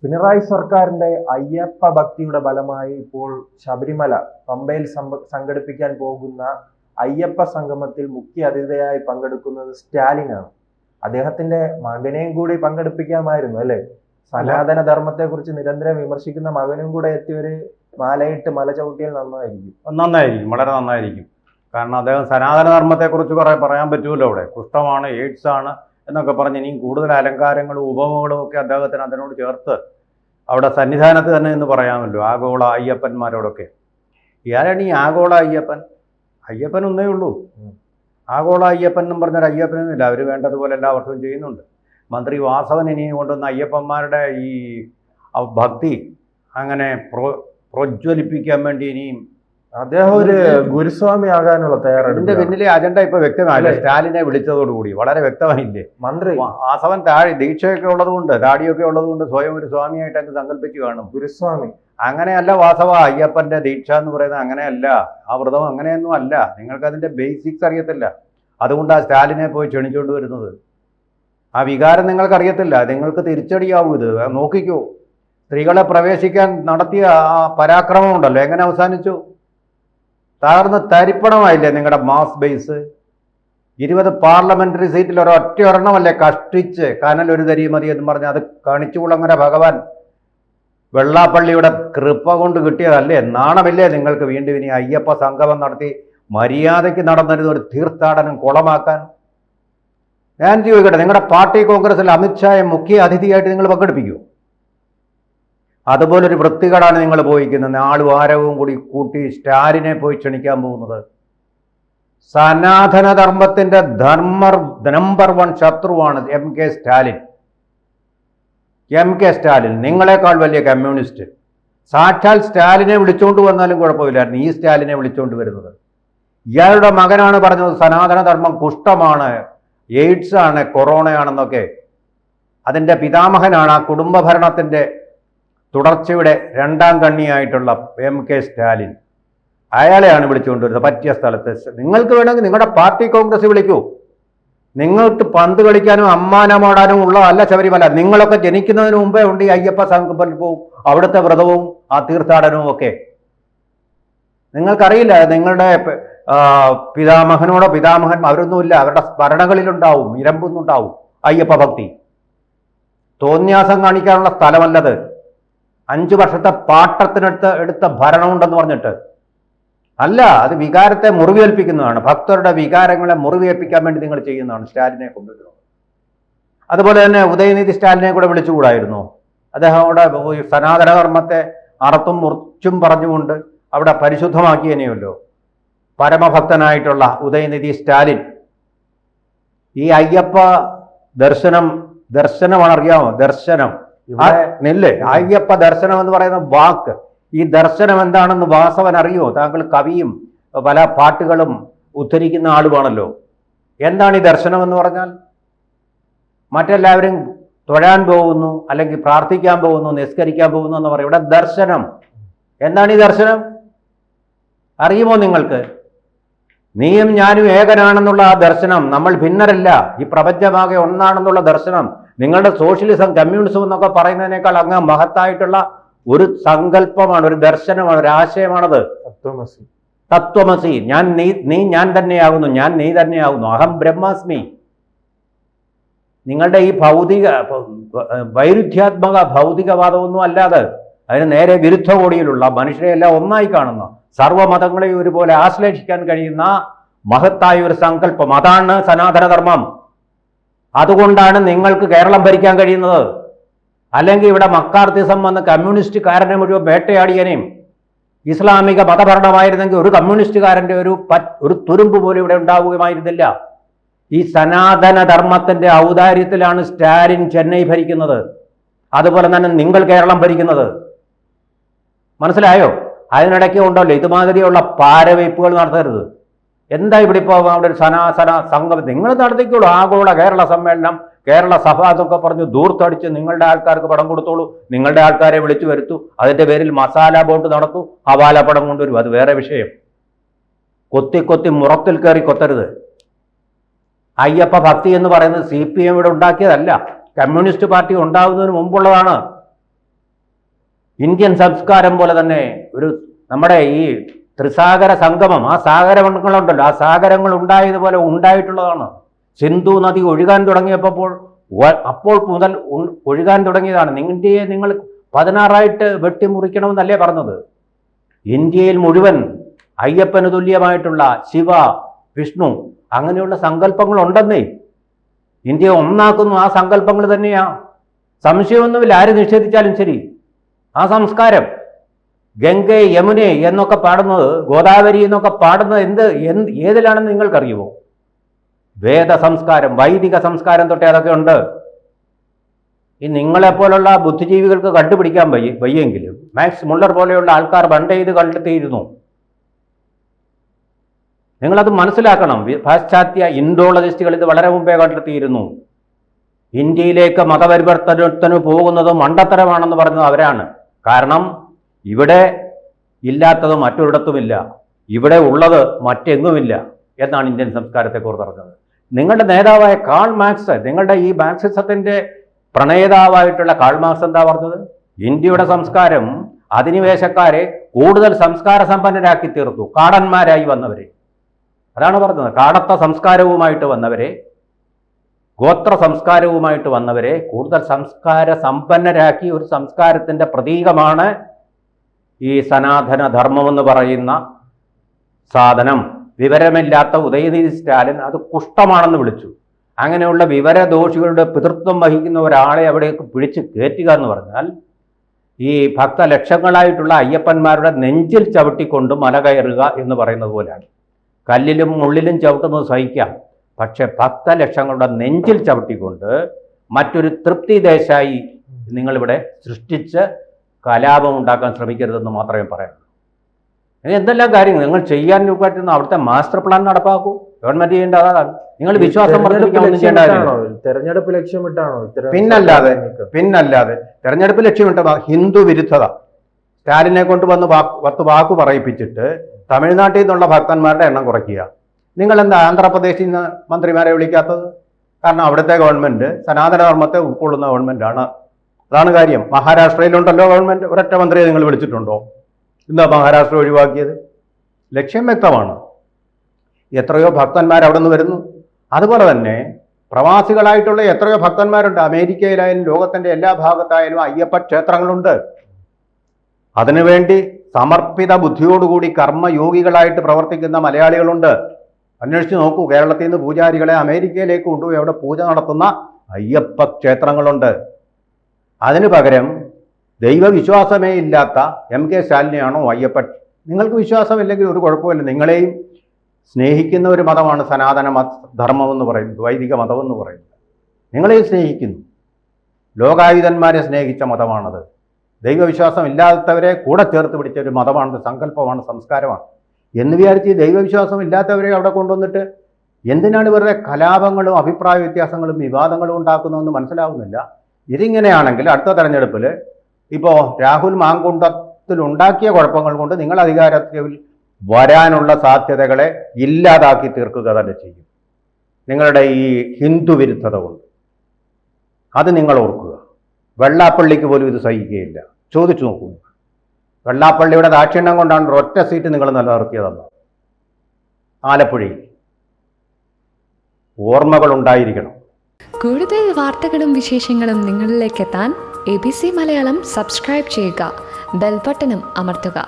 പിണറായി സർക്കാരിന്റെ അയ്യപ്പ ഭക്തിയുടെ ഫലമായി ഇപ്പോൾ ശബരിമല പമ്പയിൽ സംഘടിപ്പിക്കാൻ പോകുന്ന അയ്യപ്പ സംഗമത്തിൽ മുഖ്യ അതിഥിയായി പങ്കെടുക്കുന്നത് സ്റ്റാലിനാണ്. അദ്ദേഹത്തിന്റെ മകനെയും കൂടി പങ്കെടുപ്പിക്കാമായിരുന്നു അല്ലെ? സനാതന ധർമ്മത്തെ കുറിച്ച് നിരന്തരം വിമർശിക്കുന്ന മകനും കൂടെ എത്തിയൊരു മാലയിട്ട് മല ചവിട്ടിയാൽ നന്നായിരിക്കും, വളരെ നന്നായിരിക്കും. കാരണം അദ്ദേഹം സനാതന ധർമ്മത്തെക്കുറിച്ച് പറയാൻ പറ്റുമല്ലോ. അവിടെ കുഷ്ഠമാണ്, എയ്ഡ്സ് ആണ് എന്നൊക്കെ പറഞ്ഞ് ഇനിയും കൂടുതൽ അലങ്കാരങ്ങളും ഉപമകളും ഒക്കെ അദ്ദേഹത്തിന് അതിനോട് ചേർത്ത് അവിടെ സന്നിധാനത്ത് തന്നെ എന്ന് പറയാമല്ലോ. ആഗോള അയ്യപ്പന്മാരോടൊക്കെ. ആരാണ് ഈ ആഗോള അയ്യപ്പൻ? അയ്യപ്പൻ ഒന്നേ ഉള്ളൂ. ആഗോള അയ്യപ്പൻ എന്നും പറഞ്ഞൊരു അയ്യപ്പനും ഇല്ല. അവർ വേണ്ടതുപോലെ എല്ലാ വർഷവും ചെയ്യുന്നുണ്ട്. മന്ത്രി വാസവൻ ഇനിയും കൊണ്ടുവന്ന അയ്യപ്പന്മാരുടെ ഈ ഭക്തി അങ്ങനെ പ്രജ്വലിപ്പിക്കാൻ വേണ്ടി ഇനിയും അദ്ദേഹം ഒരു ഗുരുസ്വാമി ആകാനുള്ള തയ്യാറെടുപ്പിന്റെ പിന്നിലെ അജണ്ട ഇപ്പൊ വ്യക്തമായില്ലേ? സ്റ്റാലിനെ വിളിച്ചതോടുകൂടി വളരെ വ്യക്തമായില്ലേ? മന്ത്രി വാസവൻ ദീക്ഷയൊക്കെ ഉള്ളതുകൊണ്ട്, താടിയൊക്കെ ഉള്ളതുകൊണ്ട് സ്വയം ഒരു സ്വാമിയായിട്ട് അങ്ങ് സങ്കല്പിച്ച് കാണും. ഗുരുസ്വാമി അങ്ങനെയല്ല വാസവ. അയ്യപ്പന്റെ ദീക്ഷ എന്ന് പറയുന്നത് അങ്ങനെയല്ല. ആ വ്രതം അങ്ങനെയൊന്നും അല്ല. നിങ്ങൾക്ക് അതിന്റെ ബേസിക്സ് അറിയത്തില്ല. അതുകൊണ്ട് ആ സ്റ്റാലിനെ പോയി ക്ഷണിച്ചുകൊണ്ട് വരുന്നത്. ആ വികാരം നിങ്ങൾക്ക് അറിയത്തില്ല. നിങ്ങൾക്ക് തിരിച്ചടിയാവും ഇത്. നോക്കിക്കോ. സ്ത്രീകളെ പ്രവേശിക്കാൻ നടത്തിയ ആ പരാക്രമം ഉണ്ടല്ലോ, എങ്ങനെ അവസാനിച്ചു? തകർന്ന് തരിപ്പണമായില്ലേ നിങ്ങളുടെ മാസ് ബേസ്? 20 പാർലമെന്ററി സീറ്റിൽ ഒരൊറ്റ ഒരെണ്ണമല്ലേ കഷ്ടിച്ച് കനലൊരു തരി മതി എന്ന് പറഞ്ഞ് അത് കണിച്ചുകുളങ്ങര ഭഗവാൻ വെള്ളാപ്പള്ളിയുടെ കൃപ കൊണ്ട് കിട്ടിയതല്ലേ? നാണമില്ലേ നിങ്ങൾക്ക് വീണ്ടും ഇനി അയ്യപ്പ സംഗമം നടത്തി മര്യാദയ്ക്ക് നടന്നിരുന്ന ഒരു തീർത്ഥാടനം കുളമാക്കാൻ? ഞാൻ ചോദിക്കട്ടെ, നിങ്ങളുടെ പാർട്ടി കോൺഗ്രസിൽ അമിത്ഷായെ മുഖ്യ അതിഥിയായിട്ട് നിങ്ങൾ പങ്കെടുപ്പിക്കൂ? അതുപോലൊരു വൃത്തികേടാണ് നിങ്ങൾ പോയിക്കുന്നത്. ആളും ആരവും കൂടി കൂട്ടി സ്റ്റാലിനെ പോയി ക്ഷണിക്കാൻ പോകുന്നത്. സനാതന ധർമ്മത്തിന്റെ നമ്പർ 1 ശത്രുവാണ് MK സ്റ്റാലിൻ. MK സ്റ്റാലിൻ നിങ്ങളെക്കാൾ വലിയ കമ്മ്യൂണിസ്റ്റ്. സാക്ഷാൽ സ്റ്റാലിനെ വിളിച്ചുകൊണ്ട് വന്നാലും കുഴപ്പമില്ലായിരുന്നു. ഈ സ്റ്റാലിനെ വിളിച്ചുകൊണ്ട് വരുന്നത്. ഇയാളുടെ മകനാണ് പറഞ്ഞത് സനാതന ധർമ്മം കുഷ്ഠമാണ്, എയ്ഡ്സ് ആണ്, കൊറോണയാണെന്നൊക്കെ. അതിൻ്റെ പിതാമഹനാണ് ആ കുടുംബ ഭരണത്തിൻ്റെ തുടർച്ചയുടെ 2ാം കണ്ണിയായിട്ടുള്ള MK സ്റ്റാലിൻ. അയാളെയാണ് വിളിച്ചുകൊണ്ടുവരുന്നത് പറ്റിയ സ്ഥലത്ത്. നിങ്ങൾക്ക് വേണമെങ്കിൽ നിങ്ങളുടെ പാർട്ടി കോൺഗ്രസ് വിളിക്കൂ. നിങ്ങൾക്ക് പന്ത് കളിക്കാനും അമ്മാനമാടാനും ഉള്ളതല്ല ശബരിമല. നിങ്ങളൊക്കെ ജനിക്കുന്നതിന് മുമ്പേ ഉണ്ട് ഈ അയ്യപ്പ സംഗമവും അവിടുത്തെ വ്രതവും ആ തീർത്ഥാടനവും ഒക്കെ. നിങ്ങൾക്കറിയില്ല. നിങ്ങളുടെ പിതാമഹൻ അവരൊന്നുമില്ല. അവരുടെ സ്മരണകളിലുണ്ടാവും, ഇരമ്പുന്നുണ്ടാവും അയ്യപ്പ ഭക്തി. തോന്യാസം കാണിക്കാനുള്ള സ്ഥലമല്ലത്. 5 വർഷത്തെ എടുത്ത ഭരണമുണ്ടെന്ന് പറഞ്ഞിട്ട് അല്ല. അത് വികാരത്തെ മുറിവേൽപ്പിക്കുന്നതാണ്. ഭക്തരുടെ വികാരങ്ങളെ മുറിവേൽപ്പിക്കാൻ വേണ്ടി നിങ്ങൾ ചെയ്യുന്നതാണ് സ്റ്റാലിനെ കൊണ്ടുവരുന്നത്. അതുപോലെ തന്നെ ഉദയനിധി സ്റ്റാലിനെ കൂടെ വിളിച്ചുകൂടായിരുന്നു? അദ്ദേഹം അവിടെ സനാതന ധർമ്മത്തെ അറത്തും മുറിച്ചും പറഞ്ഞുകൊണ്ട് അവിടെ പരിശുദ്ധമാക്കിയനെയല്ലോ. പരമഭക്തനായിട്ടുള്ള ഉദയനിധി സ്റ്റാലിൻ ഈ അയ്യപ്പ ദർശനമാണ്. അറിയാമോ? ദർശനം നെല്ല്. അയ്യപ്പ ദർശനം എന്ന് പറയുന്ന വാക്ക്, ഈ ദർശനം എന്താണെന്ന് വാസവൻ അറിയോ? താങ്കൾ കവിയും പല പാട്ടുകളും ഉദ്ധരിക്കുന്ന ആളുമാണല്ലോ. എന്താണ് ഈ ദർശനം എന്ന് പറഞ്ഞാൽ? മറ്റെല്ലാവരും തൊഴാൻ പോകുന്നു, അല്ലെങ്കിൽ പ്രാർത്ഥിക്കാൻ പോകുന്നു, നിസ്കരിക്കാൻ പോകുന്നു എന്ന് പറയും. ഇവിടെ ദർശനം. എന്താണ് ഈ ദർശനം? അറിയുമോ നിങ്ങൾക്ക്? നീയും ഞാനും ഏകനാണെന്നുള്ള ആ ദർശനം. നമ്മൾ ഭിന്നരല്ല, ഈ പ്രപഞ്ചമാകെ ഒന്നാണെന്നുള്ള ദർശനം. നിങ്ങളുടെ സോഷ്യലിസം, കമ്മ്യൂണിസം എന്നൊക്കെ പറയുന്നതിനേക്കാൾ അങ്ങ് മഹത്തായിട്ടുള്ള ഒരു സങ്കല്പമാണ്, ഒരു ദർശനമാണ്, ഒരു ആശയമാണത്. തത്വമസി. നീ ഞാൻ തന്നെയാകുന്നു, ഞാൻ നീ തന്നെയാകുന്നു. അഹം ബ്രഹ്മാസ്മി. നിങ്ങളുടെ ഈ വൈരുദ്ധ്യാത്മക ഭൗതികവാദമൊന്നും അല്ലാതെ അതിന് നേരെ വിരുദ്ധ കോടിയിലുള്ള മനുഷ്യരെയെല്ലാം ഒന്നായി കാണുന്ന, സർവ്വമതങ്ങളെയും ഒരുപോലെ ആശ്ലേഷിക്കാൻ കഴിയുന്ന മഹത്തായ ഒരു സങ്കല്പം. അതാണ് സനാതനധർമ്മം. അതുകൊണ്ടാണ് നിങ്ങൾക്ക് കേരളം ഭരിക്കാൻ കഴിയുന്നത്. അല്ലെങ്കിൽ ഇവിടെ മക്കാർത്തിസം വന്ന് കമ്മ്യൂണിസ്റ്റുകാരനെ മുഴുവൻ വേട്ടയാടിയനെയും. ഇസ്ലാമിക മതഭരണമായിരുന്നെങ്കിൽ ഒരു കമ്മ്യൂണിസ്റ്റുകാരൻ്റെ ഒരു തുരുമ്പ് പോലും ഇവിടെ ഉണ്ടാവുകയുമായിരുന്നില്ല. ഈ സനാതന ധർമ്മത്തിന്റെ ഔദാര്യത്തിലാണ് സ്റ്റാലിൻ ചെന്നൈ ഭരിക്കുന്നത്. അതുപോലെ തന്നെ നിങ്ങൾ കേരളം ഭരിക്കുന്നത്. മനസ്സിലായോ? അതിനിടയ്ക്ക് ഉണ്ടല്ലോ ഇതുമാതിരിയുള്ള പാരവയ്പ്പുകൾ നടത്തരുത്. എന്താ ഇവിടെ ഇപ്പോൾ അവിടെ ഒരു സനാതന സംഗമം നിങ്ങൾ നടത്തിക്കോളൂ. ആഗോള കേരള സമ്മേളനം, കേരള സഭ എന്നൊക്കെ പറഞ്ഞ് ദൂർത്തടിച്ച് നിങ്ങളുടെ ആൾക്കാർക്ക് പടം കൊടുത്തോളൂ. നിങ്ങളുടെ ആൾക്കാരെ വിളിച്ചു വരുത്തൂ. അതിൻ്റെ പേരിൽ മസാല ബോട്ട് നടത്തൂ, ഹവാല പടം കൊണ്ടുവരും. അത് വേറെ വിഷയം. കൊത്തി മുറത്തിൽ കയറി കൊത്തരുത്. അയ്യപ്പ ഭക്തി എന്ന് പറയുന്നത് CPM ഇവിടെ ഉണ്ടാക്കിയതല്ല. കമ്മ്യൂണിസ്റ്റ് പാർട്ടി ഉണ്ടാകുന്നതിന് മുമ്പുള്ളതാണ്. ഇന്ത്യൻ സംസ്കാരം പോലെ തന്നെ ഒരു നമ്മുടെ ഈ ത്രിസാഗര സംഗമം, ആ സാഗരങ്ങളുണ്ടല്ലോ, ആ സാഗരങ്ങൾ ഉണ്ടായതുപോലെ ഉണ്ടായിട്ടുള്ളതാണ്. സിന്ധു നദി ഒഴുകാൻ തുടങ്ങിയപ്പോൾ അപ്പോൾ മുതൽ ഒഴുകാൻ തുടങ്ങിയതാണ്. ഇന്ത്യയെ നിങ്ങൾ 16 വെട്ടിമുറിക്കണമെന്നല്ലേ പറഞ്ഞത്? ഇന്ത്യയിൽ മുഴുവൻ അയ്യപ്പന് തുല്യമായിട്ടുള്ള ശിവ, വിഷ്ണു അങ്ങനെയുള്ള സങ്കല്പങ്ങൾ ഉണ്ടെന്നേ. ഇന്ത്യ ഒന്നാക്കുന്നു ആ സങ്കല്പങ്ങൾ തന്നെയാ, സംശയമൊന്നുമില്ല. ആര് നിഷേധിച്ചാലും ശരി. ആ സംസ്കാരം ഗംഗ, യമുന എന്നൊക്കെ പാടുന്നത്, ഗോദാവരി എന്നൊക്കെ പാടുന്നത് ഏതിലാണെന്ന് നിങ്ങൾക്കറിയുമോ? വേദ സംസ്കാരം, വൈദിക സംസ്കാരം തൊട്ടേ അതൊക്കെ ഉണ്ട്. ഈ നിങ്ങളെപ്പോലുള്ള ബുദ്ധിജീവികൾക്ക് കണ്ടുപിടിക്കാൻ വയ്യെങ്കിലും മാക്സ് മുള്ളർ പോലെയുള്ള ആൾക്കാർ പണ്ടേ ഇത് കണ്ടെത്തിയിരുന്നു. നിങ്ങളത് മനസ്സിലാക്കണം. പാശ്ചാത്യ ഇൻഡോളജിസ്റ്റുകൾ ഇത് വളരെ മുമ്പേ കണ്ടെത്തിയിരുന്നു. ഇന്ത്യയിലേക്ക് മതപരിവർത്തനത്തിന് പോകുന്നത് മണ്ടത്തരമാണെന്ന് പറഞ്ഞത് അവരാണ്. കാരണം ഇവിടെ ഇല്ലാത്തത് മറ്റൊരിടത്തുമില്ല, ഇവിടെ ഉള്ളത് മറ്റെങ്ങുമില്ല എന്നാണ് ഇന്ത്യൻ സംസ്കാരത്തെക്കുറിച്ച് പറഞ്ഞത്. നിങ്ങളുടെ നേതാവായ കാൾ മാർക്സ്, നിങ്ങളുടെ ഈ മാർക്സിസത്തിൻ്റെ പ്രണേതാവായിട്ടുള്ള കാൾ മാർക്സ് എന്താ പറഞ്ഞത്? ഇന്ത്യയുടെ സംസ്കാരം അധിനിവേശക്കാരെ കൂടുതൽ സംസ്കാര സമ്പന്നരാക്കി തീർത്തു, കാടന്മാരായി വന്നവരെ. അതാണ് പറഞ്ഞത്. കാടത്ത സംസ്കാരവുമായിട്ട് വന്നവരെ, ഗോത്ര സംസ്കാരവുമായിട്ട് വന്നവരെ കൂടുതൽ സംസ്കാര സമ്പന്നരാക്കി ഒരു സംസ്കാരത്തിൻ്റെ പ്രതീകമാണ് ഈ സനാതന ധർമ്മമെന്ന് പറയുന്ന സാധനം. വിവരമില്ലാത്ത ഉദയനിധി സ്റ്റാലിൻ അത് കുഷ്ഠമാണെന്ന് വിളിച്ചു. അങ്ങനെയുള്ള വിവരദോഷികളുടെ പിതൃത്വം വഹിക്കുന്ന ഒരാളെ അവിടേക്ക് പിടിച്ച് കയറ്റുക എന്ന് പറഞ്ഞാൽ ഈ ഭക്തലക്ഷങ്ങളായിട്ടുള്ള അയ്യപ്പന്മാരുടെ നെഞ്ചിൽ ചവിട്ടിക്കൊണ്ട് മല കയറുക എന്ന് പറയുന്നത് പോലെയാണ്. കല്ലിലും മുള്ളിലും ചവിട്ടുന്നത് സഹിക്കാം, പക്ഷെ ഭക്തലക്ഷങ്ങളുടെ നെഞ്ചിൽ ചവിട്ടിക്കൊണ്ട് മറ്റൊരു തൃപ്തി ദേശായി നിങ്ങളിവിടെ സൃഷ്ടിച്ച് കലാപം ഉണ്ടാക്കാൻ ശ്രമിക്കരുതെന്ന് മാത്രമേ പറയാനുള്ളൂ. എന്തെല്ലാം കാര്യങ്ങൾ നിങ്ങൾ ചെയ്യാൻ പറ്റുന്ന അവിടുത്തെ മാസ്റ്റർ പ്ലാൻ നടപ്പാക്കൂ. ഗവൺമെന്റ് ചെയ്യേണ്ടത് അതാണ്. നിങ്ങൾ വിശ്വാസം തെരഞ്ഞെടുപ്പ് ലക്ഷ്യമിട്ടാണോ? പിന്നല്ലാതെ തെരഞ്ഞെടുപ്പ് ലക്ഷ്യമിട്ടതാ ഹിന്ദു വിരുദ്ധത. സ്റ്റാലിനെ കൊണ്ട് വന്ന് 10 വാക്ക് പറയിപ്പിച്ചിട്ട് തമിഴ്നാട്ടിൽ നിന്നുള്ള ഭക്തന്മാരുടെ എണ്ണം കുറയ്ക്കുക. നിങ്ങൾ എന്താ ആന്ധ്രാപ്രദേശിൽ നിന്ന് മന്ത്രിമാരെ വിളിക്കാത്തത്? കാരണം അവിടുത്തെ ഗവൺമെന്റ് സനാതന ധർമ്മത്തെ ഉൾക്കൊള്ളുന്ന ഗവൺമെന്റാണ്. അതാണ് കാര്യം. മഹാരാഷ്ട്രയിലുണ്ടല്ലോ ഗവൺമെന്റ്, ഒരൊറ്റ മന്ത്രിയെ നിങ്ങൾ വിളിച്ചിട്ടുണ്ടോ? എന്താ മഹാരാഷ്ട്ര ഒഴിവാക്കിയത്? ലക്ഷ്യം വ്യക്തമാണ്. എത്രയോ ഭക്തന്മാർ അവിടെ നിന്ന് വരുന്നു. അതുപോലെ തന്നെ പ്രവാസികളായിട്ടുള്ള എത്രയോ ഭക്തന്മാരുണ്ട്. അമേരിക്കയിലായാലും ലോകത്തിൻ്റെ എല്ലാ ഭാഗത്തായാലും അയ്യപ്പ ക്ഷേത്രങ്ങളുണ്ട്. അതിനുവേണ്ടി സമർപ്പിത ബുദ്ധിയോടുകൂടി കർമ്മയോഗികളായിട്ട് പ്രവർത്തിക്കുന്ന മലയാളികളുണ്ട്. അന്വേഷിച്ച് നോക്കൂ. കേരളത്തിൽ നിന്ന് പൂജാരികളെ അമേരിക്കയിലേക്ക് കൊണ്ടുപോയി അവിടെ പൂജ നടത്തുന്ന അയ്യപ്പ ക്ഷേത്രങ്ങളുണ്ട്. അതിനു പകരം ദൈവവിശ്വാസമേ ഇല്ലാത്ത MK സ്റ്റാലിനെയാണോ അയ്യപ്പൻ? നിങ്ങൾക്ക് വിശ്വാസമില്ലെങ്കിൽ ഒരു കുഴപ്പമില്ല. നിങ്ങളെയും സ്നേഹിക്കുന്ന ഒരു മതമാണ് സനാതന ധർമ്മമെന്ന് പറയുന്നത്, വൈദിക മതമെന്ന് പറയുന്നത്. നിങ്ങളെയും സ്നേഹിക്കുന്നു. ലോകായുധന്മാരെ സ്നേഹിച്ച മതമാണത്. ദൈവവിശ്വാസം ഇല്ലാത്തവരെ കൂടെ ചേർത്ത് പിടിച്ച ഒരു മതമാണ്, സങ്കല്പമാണ്, സംസ്കാരമാണ്. എന്ന് വിചാരിച്ച് ദൈവവിശ്വാസം ഇല്ലാത്തവരെ അവിടെ കൊണ്ടുവന്നിട്ട് എന്തിനാണ് വെറുതെ കലാപങ്ങളും അഭിപ്രായ വ്യത്യാസങ്ങളും വിവാദങ്ങളും ഉണ്ടാക്കുന്നതെന്ന് മനസ്സിലാവുന്നില്ല. ഇതിങ്ങനെയാണെങ്കിൽ അടുത്ത തെരഞ്ഞെടുപ്പിൽ ഇപ്പോൾ രാഹുൽ മാങ്കുണ്ടത്തിൽ ഉണ്ടാക്കിയ കുഴപ്പങ്ങൾ കൊണ്ട് നിങ്ങൾ അധികാരത്തിൽ വരാനുള്ള സാധ്യതകളെ ഇല്ലാതാക്കി തീർക്കുക തന്നെ ചെയ്യും. നിങ്ങളുടെ ഈ ഹിന്ദു വിരുദ്ധത കൊണ്ട് അത് നിങ്ങൾ ഓർക്കുക. വെള്ളാപ്പള്ളിക്ക് പോലും ഇത് സഹിക്കുകയില്ല. ചോദിച്ചു നോക്കൂ. വെള്ളാപ്പള്ളിയുടെ ദാക്ഷിണ്യം കൊണ്ടാണ് ഒറ്റ സീറ്റ് നിങ്ങൾ നിലനിർത്തിയതെന്ന്. ആലപ്പുഴയിൽ ഓർമ്മകൾ ഉണ്ടായിരിക്കണം. കൂടുതൽ വാർത്തകളും വിശേഷങ്ങളും നിങ്ങളിലേക്ക് എത്താൻ ABC മലയാളം സബ്സ്ക്രൈബ് ചെയ്യുക, ബെൽ ബട്ടണും അമർത്തുക.